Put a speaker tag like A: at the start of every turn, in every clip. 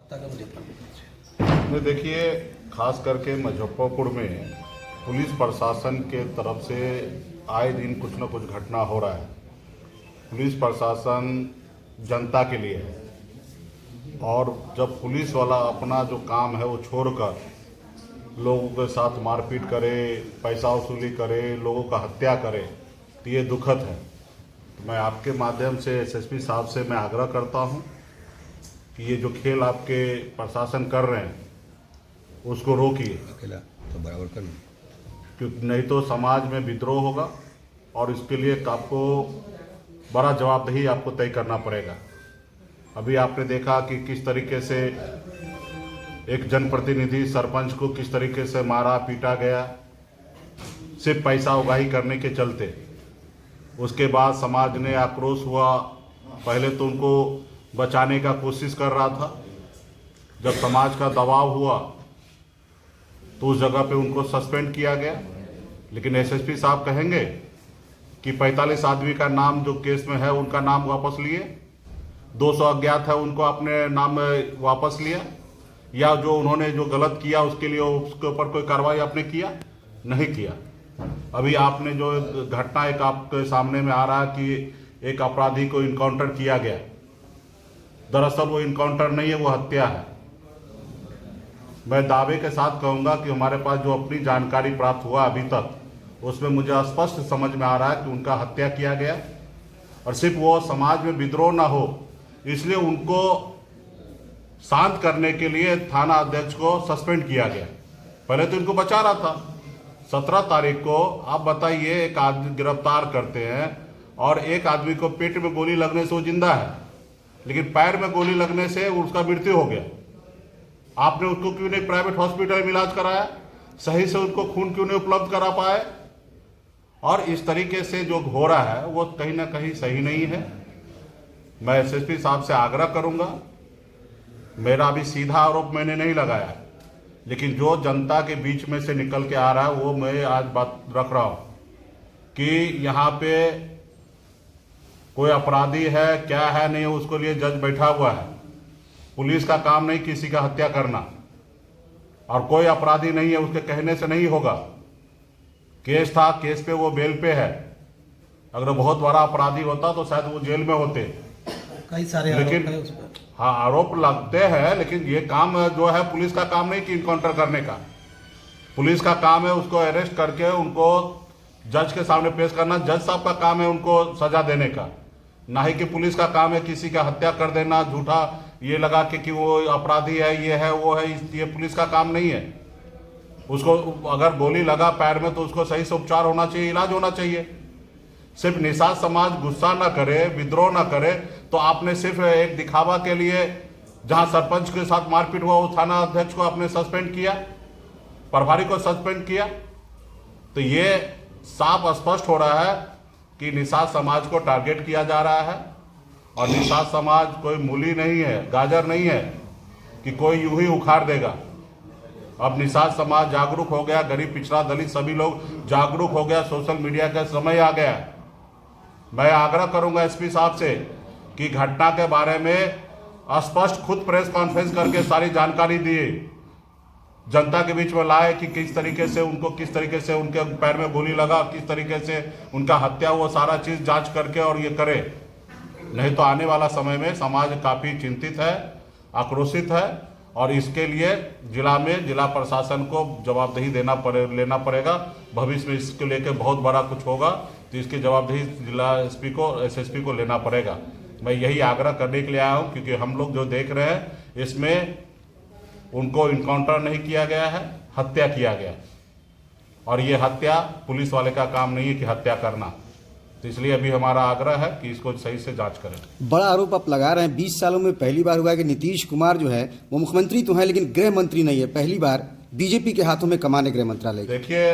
A: नहीं, देखिए, खास करके मुजफ्फरपुर में पुलिस प्रशासन के तरफ से आए दिन कुछ न कुछ घटना हो रहा है। पुलिस प्रशासन जनता के लिए है और जब पुलिस वाला अपना जो काम है वो छोड़कर लोगों के साथ मारपीट करे, पैसा वसूली करे, लोगों का हत्या करे, तो ये दुखद है। तो मैं आपके माध्यम से एसएसपी साहब से मैं आग्रह करता हूं कि ये जो खेल आपके प्रशासन कर रहे हैं उसको रोकिए,
B: अकेला तो बराबर कर,
A: क्योंकि नहीं तो समाज में विद्रोह होगा और इसके लिए आपको बड़ा जवाबदेही आपको तय करना पड़ेगा। अभी आपने देखा कि किस तरीके से एक जनप्रतिनिधि सरपंच को किस तरीके से मारा पीटा गया, सिर्फ पैसा उगाही करने के चलते। उसके बाद समाज ने आक्रोश हुआ, पहले तो उनको बचाने का कोशिश कर रहा था, जब समाज का दबाव हुआ तो उस जगह पे उनको सस्पेंड किया गया। लेकिन एसएसपी साहब कहेंगे कि 45 आदमी का नाम जो केस में है उनका नाम वापस लिए, 200 अज्ञात है उनको अपने नाम वापस लिया, या जो उन्होंने जो गलत किया उसके लिए उसके ऊपर कोई कार्रवाई आपने किया? नहीं किया। अभी आपने जो घटना एक आपके सामने में आ रहा है कि एक अपराधी को इनकाउंटर किया गया, दरअसल वो इनकाउंटर नहीं है, वो हत्या है। मैं दावे के साथ कहूँगा कि हमारे पास जो अपनी जानकारी प्राप्त हुआ अभी तक, उसमें मुझे स्पष्ट समझ में आ रहा है कि उनका हत्या किया गया, और सिर्फ वो समाज में विद्रोह ना हो इसलिए उनको शांत करने के लिए थाना अध्यक्ष को सस्पेंड किया गया। पहले तो इनको बचा रहा था। 17 तारीख को आप बताइए, एक आदमी गिरफ्तार करते हैं और एक आदमी को पेट में गोली लगने से वो जिंदा है, लेकिन पैर में गोली लगने से उसका मृत्यु हो गया। आपने उसको क्यों नहीं प्राइवेट हॉस्पिटल में इलाज कराया? सही से उनको खून क्यों नहीं उपलब्ध करा पाए? और इस तरीके से जो हो रहा है वो कहीं ना कहीं सही नहीं है। मैं एसएसपी साहब से आग्रह करूंगा, मेरा अभी सीधा आरोप मैंने नहीं लगाया, लेकिन जो जनता के बीच में से निकल के आ रहा है वो मैं आज बात रख रहा हूं कि यहाँ पे कोई अपराधी है क्या है नहीं, उसको लिए जज बैठा हुआ है। पुलिस का काम नहीं किसी का हत्या करना, और कोई अपराधी नहीं है उसके कहने से नहीं होगा। केस था, केस पे वो बेल पे है। अगर बहुत बड़ा अपराधी होता तो शायद वो जेल में होते।
C: कई सारे
A: लेकिन
C: आरोप है उस पर।
A: हाँ, आरोप लगते हैं, लेकिन ये काम जो है पुलिस का काम नहीं कि इनकाउंटर करने का। पुलिस का काम है उसको अरेस्ट करके उनको जज के सामने पेश करना। जज साहब का काम है उनको सजा देने का, ना ही कि पुलिस का काम है किसी का हत्या कर देना, झूठा ये लगा के कि वो अपराधी है, ये है वो है। ये पुलिस का काम नहीं है। उसको अगर गोली लगा पैर में तो उसको सही से उपचार होना चाहिए, इलाज होना चाहिए। सिर्फ निषाद समाज गुस्सा ना करे, विद्रोह ना करे, तो आपने सिर्फ एक दिखावा के लिए जहां सरपंच के साथ मारपीट हुआ उस थाना अध्यक्ष को आपने सस्पेंड किया, प्रभारी को सस्पेंड किया। तो ये साफ स्पष्ट हो रहा है कि निषाद समाज को टारगेट किया जा रहा है। और निषाद समाज कोई मूली नहीं है, गाजर नहीं है कि कोई यूं ही उखाड़ देगा। अब निषाद समाज जागरूक हो गया, गरीब पिछड़ा दलित सभी लोग जागरूक हो गया, सोशल मीडिया का समय आ गया। मैं आग्रह करूंगा एसपी साहब से कि घटना के बारे में स्पष्ट खुद प्रेस कॉन्फ्रेंस करके सारी जानकारी दिए, जनता के बीच में लाए कि किस तरीके से उनको, किस तरीके से उनके पैर में गोली लगा, किस तरीके से उनका हत्या हुआ, सारा चीज जांच करके और ये करे। नहीं तो आने वाला समय में समाज काफी चिंतित है, आक्रोशित है, और इसके लिए जिला प्रशासन को जवाबदेही लेना पड़ेगा। भविष्य में इसके लेके बहुत बड़ा कुछ होगा तो इसकी जवाबदेही जिला एसपी को, एसएसपी को लेना पड़ेगा। मैं यही आग्रह करने के लिए आया हूँ, क्योंकि हम लोग जो देख रहे हैं इसमें उनको इनकाउंटर नहीं किया गया है, हत्या किया गया। और ये हत्या पुलिस वाले का काम नहीं है कि हत्या करना। तो इसलिए अभी हमारा आग्रह है कि इसको सही से जांच करें।
B: बड़ा आरोप आप लगा रहे हैं। 20 सालों में पहली बार हुआ है कि नीतीश कुमार जो है वो मुख्यमंत्री तो है लेकिन गृह मंत्री नहीं है। पहली बार बीजेपी के हाथों में कमाने गृह मंत्रालय।
A: देखिए,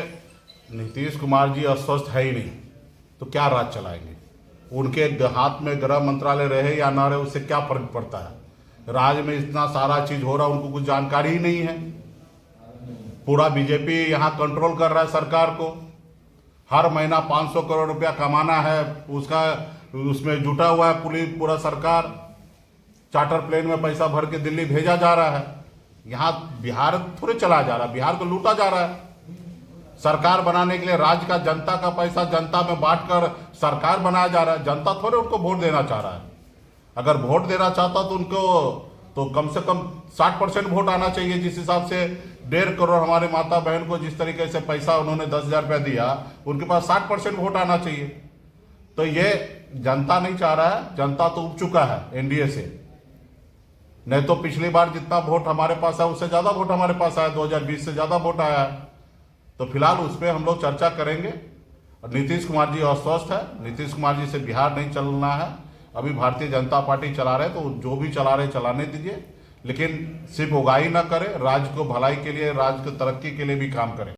A: नीतीश कुमार जी अस्वस्थ है ही नहीं तो क्या राज चलाएंगे? उनके हाथ में गृह मंत्रालय रहे या ना रहे उससे क्या फर्क पड़ता है? राज्य में इतना सारा चीज हो रहा है, उनको कुछ जानकारी ही नहीं है। पूरा बीजेपी यहाँ कंट्रोल कर रहा है सरकार को। हर महीना 500 करोड़ रुपया कमाना है, उसका उसमें जुटा हुआ है पूरा सरकार। चार्टर प्लेन में पैसा भर के दिल्ली भेजा जा रहा है। यहाँ बिहार थोड़े चला जा रहा है, बिहार को लूटा जा रहा है। सरकार बनाने के लिए राज्य का जनता का पैसा जनता में बांटकर सरकार बनाया जा रहा है। जनता थोड़े उनको वोट देना चाह रहा है। अगर वोट देना चाहता तो उनको तो कम से कम 60% वोट आना चाहिए। जिस हिसाब से 1.5 करोड़ हमारे माता बहन को जिस तरीके से पैसा उन्होंने 10,000 रुपया दिया, उनके पास 60% वोट आना चाहिए। तो ये जनता नहीं चाह रहा है, जनता तो उब चुका है एनडीए से। नहीं तो पिछली बार जितना वोट हमारे पास है उससे ज्यादा वोट हमारे पास आया, 2020 से ज्यादा वोट आया है। तो फिलहाल उस पर हम लोग चर्चा करेंगे। और नीतीश कुमार जी अस्वस्थ है, नीतीश कुमार जी से बिहार नहीं चलना है। अभी भारतीय जनता पार्टी चला रहे तो जो भी चला रहे चलाने दीजिए, लेकिन सिर्फ उगाही ना करें, राज्य को भलाई के लिए, राज्य को तरक्की के लिए भी काम करें।